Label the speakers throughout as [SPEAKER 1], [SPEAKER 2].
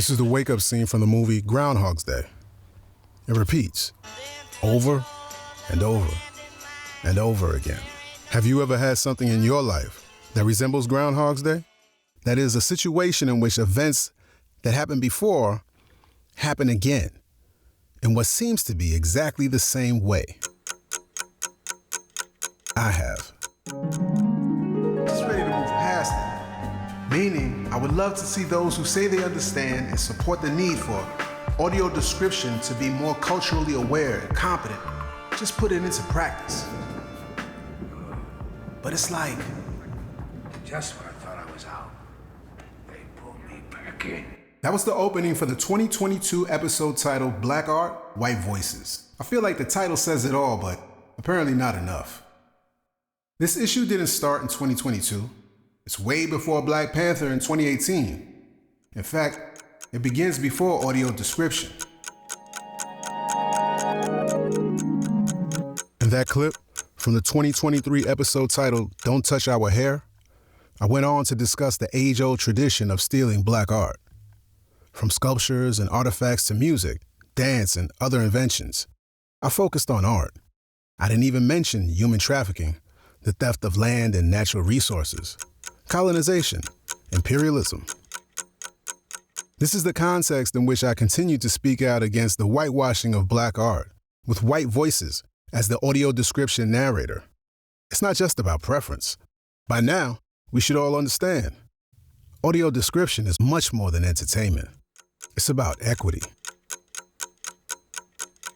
[SPEAKER 1] This is the wake-up scene from the movie Groundhog's Day. It repeats over and over and over again. Have you ever had something in your life that resembles Groundhog's Day? That is, a situation in which events that happened before happen again in what seems to be exactly the same way. I have.
[SPEAKER 2] Just ready to move past it. Meaning, I would love to see those who say they understand and support the need for audio description to be more culturally aware and competent. Just put it into practice. But it's like,
[SPEAKER 3] just when I thought I was out, they pulled me back in.
[SPEAKER 2] That was the opening for the 2022 episode titled Black Art, White Voices. I feel like the title says it all, but apparently not enough. This issue didn't start in 2022. It's way before Black Panther in 2018. In fact, it begins before audio description.
[SPEAKER 1] In that clip from the 2023 episode titled Don't Touch Our Hair, I went on to discuss the age-old tradition of stealing Black art. From sculptures and artifacts to music, dance, and other inventions, I focused on art. I didn't even mention human trafficking, the theft of land and natural resources, colonization, imperialism. This is the context in which I continue to speak out against the whitewashing of Black art, with white voices as the audio description narrator. It's not just about preference. By now, we should all understand. Audio description is much more than entertainment. It's about equity.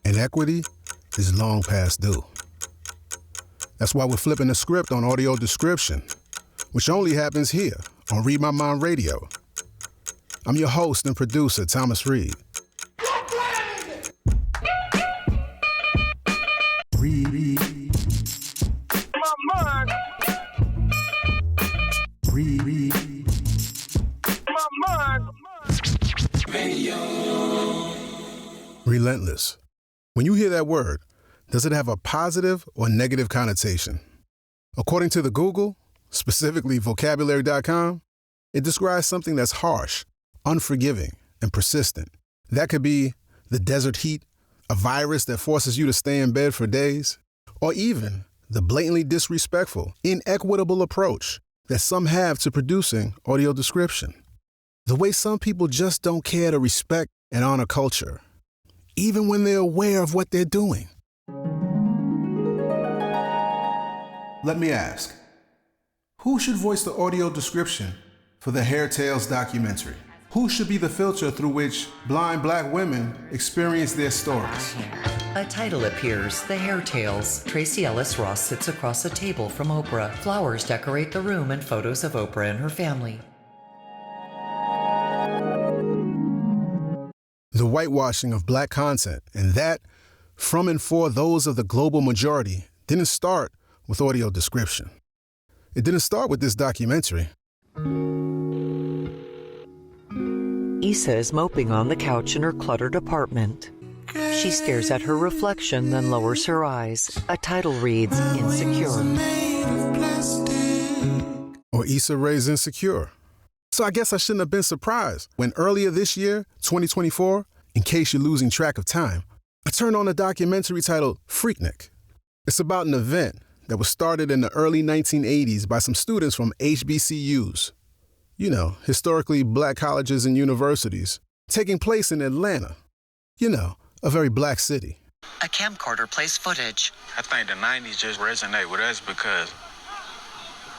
[SPEAKER 1] And equity is long past due. That's why we're flipping the script on audio description, which only happens here on Read My Mind Radio. I'm your host and producer, Thomas Reed. Read my mind. Read my mind. Radio. Relentless. When you hear that word, does it have a positive or negative connotation? According to the Google, specifically vocabulary.com, it describes something that's harsh, unforgiving, and persistent. That could be the desert heat, a virus that forces you to stay in bed for days, or even the blatantly disrespectful, inequitable approach that some have to producing audio description. The way some people just don't care to respect and honor culture, even when they're aware of what they're doing.
[SPEAKER 2] Let me ask, who should voice the audio description for the Hair Tales documentary? Who should be the filter through which blind Black women experience their stories?
[SPEAKER 4] A title appears, The Hair Tales. Tracy Ellis Ross sits across a table from Oprah. Flowers decorate the room and photos of Oprah and her family.
[SPEAKER 1] The whitewashing of Black content, and that, from and for those of the global majority, didn't start with audio description. It didn't start with this documentary.
[SPEAKER 4] Issa is moping on the couch in her cluttered apartment. She stares at her reflection, then lowers her eyes. A title reads, Insecure.
[SPEAKER 1] Or Issa Rae's Insecure. So I guess I shouldn't have been surprised when earlier this year, 2024, in case you're losing track of time, I turned on a documentary titled Freaknik. It's about an event that was started in the early 1980s by some students from HBCUs. You know, historically Black colleges and universities, taking place in Atlanta. You know, a very Black city.
[SPEAKER 4] A camcorder plays footage.
[SPEAKER 5] I think the 90s just resonate with us because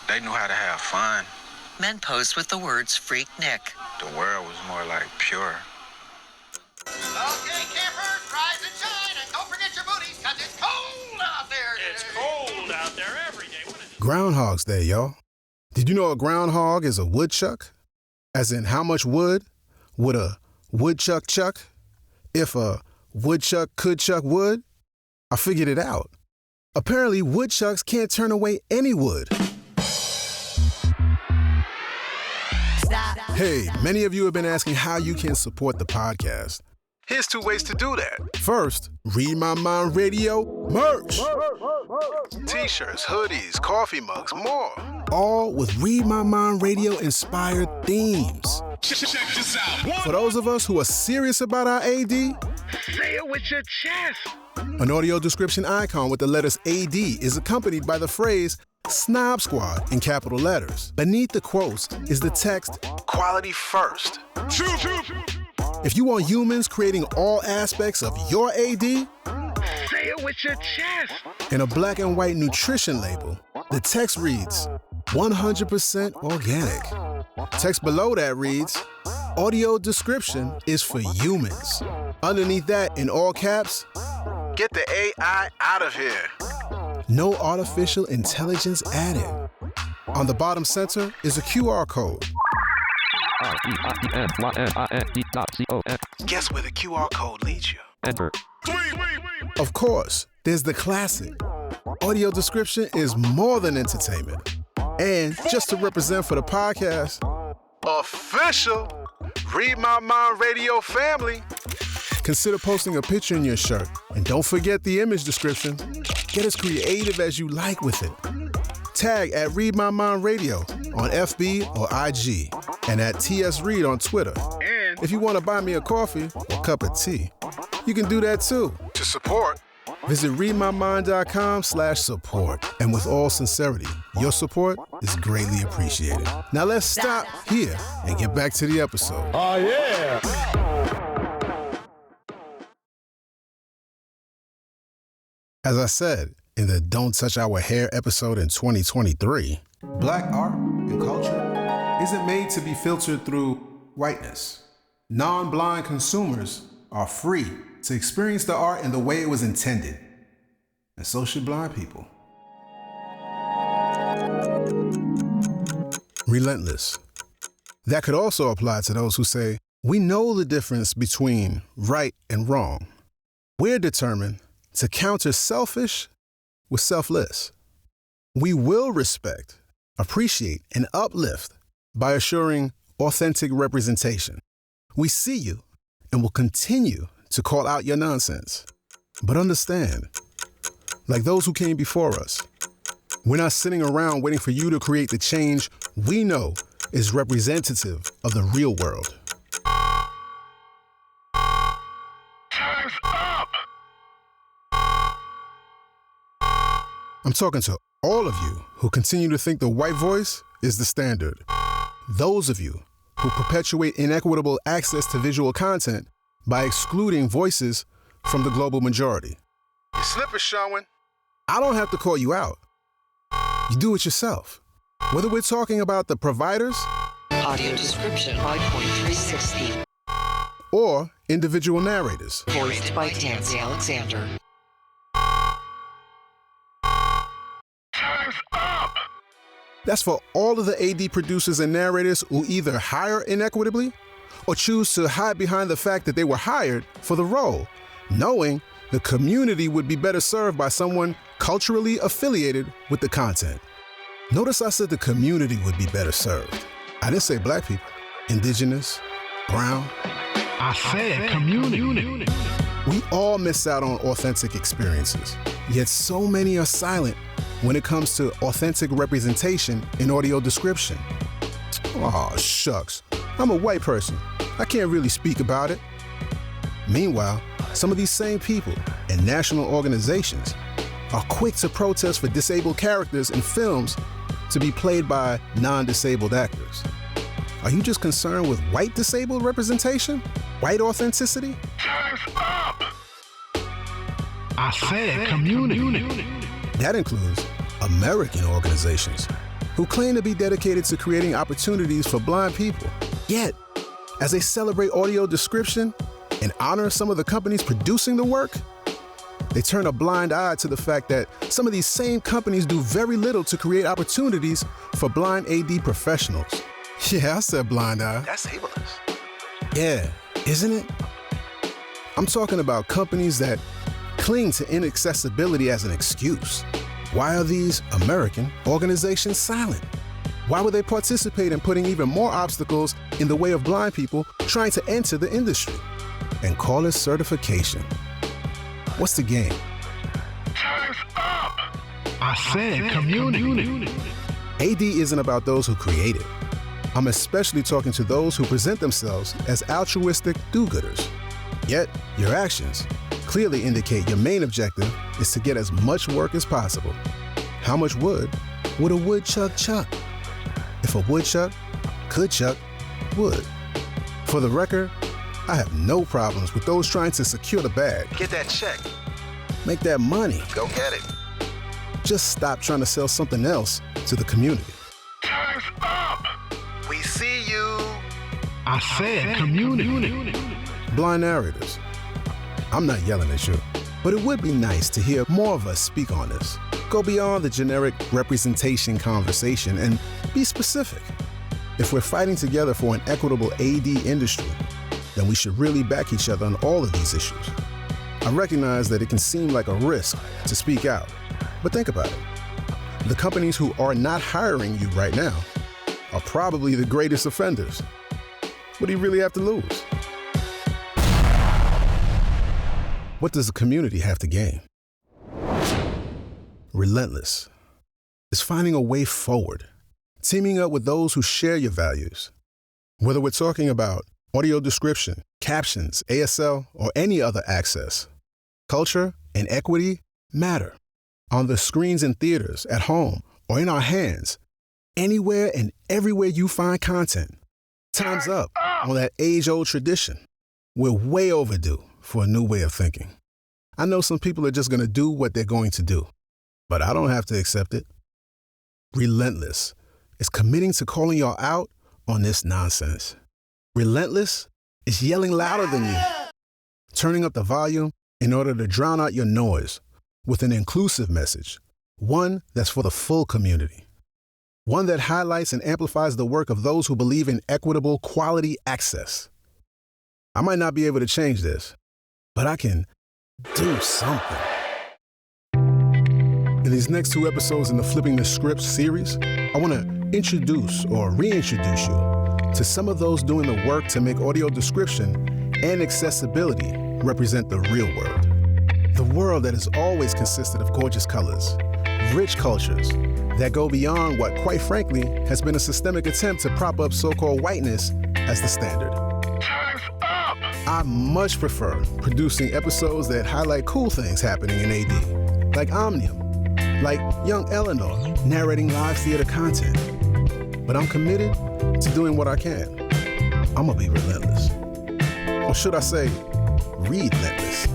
[SPEAKER 5] they knew how to have fun.
[SPEAKER 4] Men pose with the words Freak Nick.
[SPEAKER 5] The world was more like pure.
[SPEAKER 6] Okay, campers, rise and shine, and don't forget your booties, cause it's cold out there today.
[SPEAKER 7] It's cold out there every day.
[SPEAKER 1] Groundhog's Day, y'all. Did you know a groundhog is a woodchuck? As in, how much wood would a woodchuck chuck? If a woodchuck could chuck wood? I figured it out. Apparently, woodchucks can't turn away any wood. Hey, many of you have been asking how you can support the podcast. Here's 2 ways to do that. First, Read My Mind Radio merch. T-shirts, hoodies, coffee mugs, more. All with Read My Mind Radio inspired themes.
[SPEAKER 8] Check this out.
[SPEAKER 1] For those of us who are serious about our AD,
[SPEAKER 8] Say it with your chest.
[SPEAKER 1] an audio description icon with the letters AD is accompanied by the phrase Snob Squad in capital letters. Beneath the quotes is the text, quality first. If you want humans creating all aspects of your AD,
[SPEAKER 8] Say it with your chest.
[SPEAKER 1] in a black and white nutrition label, the text reads, 100% organic. Text below that reads, audio description is for humans. Underneath that, in all caps, get the AI out of here. No artificial intelligence added. On the bottom center is a QR code. Guess where the QR code leads you?
[SPEAKER 9] Enter.
[SPEAKER 1] Of course, there's the classic. Audio description is more than entertainment. And just to represent for the podcast, official Read My Mind Radio family, consider posting a picture in your shirt. And don't forget the image description. Get as creative as you like with it. Tag at Read My Mind Radio on FB or IG, and at TS Read on Twitter. And if you want to buy me a coffee or cup of tea, you can do that too. To support, visit readmymind.com/support. And with all sincerity, your support is greatly appreciated. Now let's stop here and get back to the episode.
[SPEAKER 8] Oh, yeah.
[SPEAKER 1] As I said in the Don't Touch Our Hair episode in 2023,
[SPEAKER 2] Black art and culture isn't made to be filtered through whiteness. Non-blind consumers are free to experience the art in the way it was intended. And so should blind people.
[SPEAKER 1] relentless. That could also apply to those who say, we know the difference between right and wrong. We're determined to counter selfish with selfless. We will respect, appreciate, and uplift by assuring authentic representation. We see you and will continue to call out your nonsense. But understand, like those who came before us, we're not sitting around waiting for you to create the change we know is representative of the real world.
[SPEAKER 8] Time's up!
[SPEAKER 1] I'm talking to all of you who continue to think the white voice is the standard. Those of you who perpetuate inequitable access to visual content by excluding voices from the global majority. Your slip is showing. I don't have to call you out. You do it yourself. Whether we're talking about the providers,
[SPEAKER 4] Audio description 5.360.
[SPEAKER 1] or individual narrators.
[SPEAKER 4] Voiced by Tansy Alexander.
[SPEAKER 8] Time's up!
[SPEAKER 1] That's for all of the AD producers and narrators who either hire inequitably or choose to hide behind the fact that they were hired for the role, knowing the community would be better served by someone culturally affiliated with the content. Notice I said the community would be better served. I didn't say black people, indigenous, brown.
[SPEAKER 8] I said community.
[SPEAKER 1] We all miss out on authentic experiences, yet so many are silent when it comes to authentic representation in audio description. Aw, shucks. I'm a white person. I can't really speak about it. Meanwhile, some of these same people and national organizations are quick to protest for disabled characters in films to be played by non-disabled actors. Are you just concerned with white disabled representation? White authenticity?
[SPEAKER 8] Time's up! I said community.
[SPEAKER 1] That includes American organizations who claim to be dedicated to creating opportunities for blind people. Yet, as they celebrate audio description and honor some of the companies producing the work, they turn a blind eye to the fact that some of these same companies do very little to create opportunities for blind AD professionals. Yeah, I said blind eye.
[SPEAKER 2] That's ableist.
[SPEAKER 1] Yeah, isn't it? I'm talking about companies that cling to inaccessibility as an excuse. Why are these American organizations silent? Why would they participate in putting even more obstacles in the way of blind people trying to enter the industry? And call it certification. What's the game?
[SPEAKER 8] Time's up! I said community.
[SPEAKER 1] AD isn't about those who create it. I'm especially talking to those who present themselves as altruistic do-gooders. Yet, your actions clearly indicate your main objective is to get as much work as possible. How much wood would a woodchuck chuck? If a woodchuck could chuck wood. For the record, I have no problems with those trying to secure the bag.
[SPEAKER 9] Get that check.
[SPEAKER 1] Make that money.
[SPEAKER 9] Go get it.
[SPEAKER 1] Just stop trying to sell something else to the community.
[SPEAKER 8] Time's up.
[SPEAKER 9] We see you.
[SPEAKER 8] I said community.
[SPEAKER 1] Blind narrators, I'm not yelling at you, but it would be nice to hear more of us speak on this. Go beyond the generic representation conversation and be specific. If we're fighting together for an equitable AD industry, then we should really back each other on all of these issues. I recognize that it can seem like a risk to speak out, but think about it. The companies who are not hiring you right now are probably the greatest offenders. What do you really have to lose? What does the community have to gain? Relentless is finding a way forward, teaming up with those who share your values. Whether we're talking about audio description, captions, ASL, or any other access, culture and equity matter. On the screens in theaters, at home, or in our hands, anywhere and everywhere you find content. Time's up on that age-old tradition. We're way overdue for a new way of thinking. I know some people are just going to do what they're going to do, but I don't have to accept it. Relentless is committing to calling y'all out on this nonsense. Relentless is yelling louder than you, turning up the volume in order to drown out your noise with an inclusive message, one that's for the full community, one that highlights and amplifies the work of those who believe in equitable quality access. I might not be able to change this, but I can do something. In these next 2 episodes in the Flipping the Script series, I want to introduce or reintroduce you to some of those doing the work to make audio description and accessibility represent the real world. The world that has always consisted of gorgeous colors, rich cultures that go beyond what, quite frankly, has been a systemic attempt to prop up so-called whiteness as the standard.
[SPEAKER 8] Time's up.
[SPEAKER 1] I much prefer producing episodes that highlight cool things happening in AD, like Omnium, like young Eleanor narrating live theater content. But I'm committed to doing what I can. I'm gonna be relentless. Or should I say, relentless?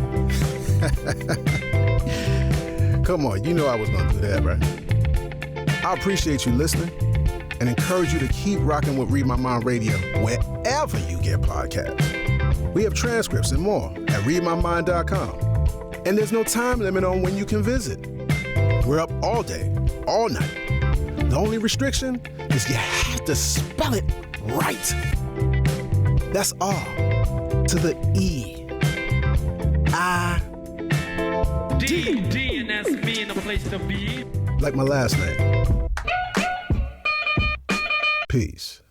[SPEAKER 1] Come on, you know I was gonna do that, right? I appreciate you listening and encourage you to keep rocking with Read My Mind Radio wherever you get podcasts. We have transcripts and more at readmymind.com. And there's no time limit on when you can visit. We're up all day, all night. The only restriction is you have to spell it right. That's R to the E. I.
[SPEAKER 7] D, and that's me in the place to be.
[SPEAKER 1] Like my last name. Peace.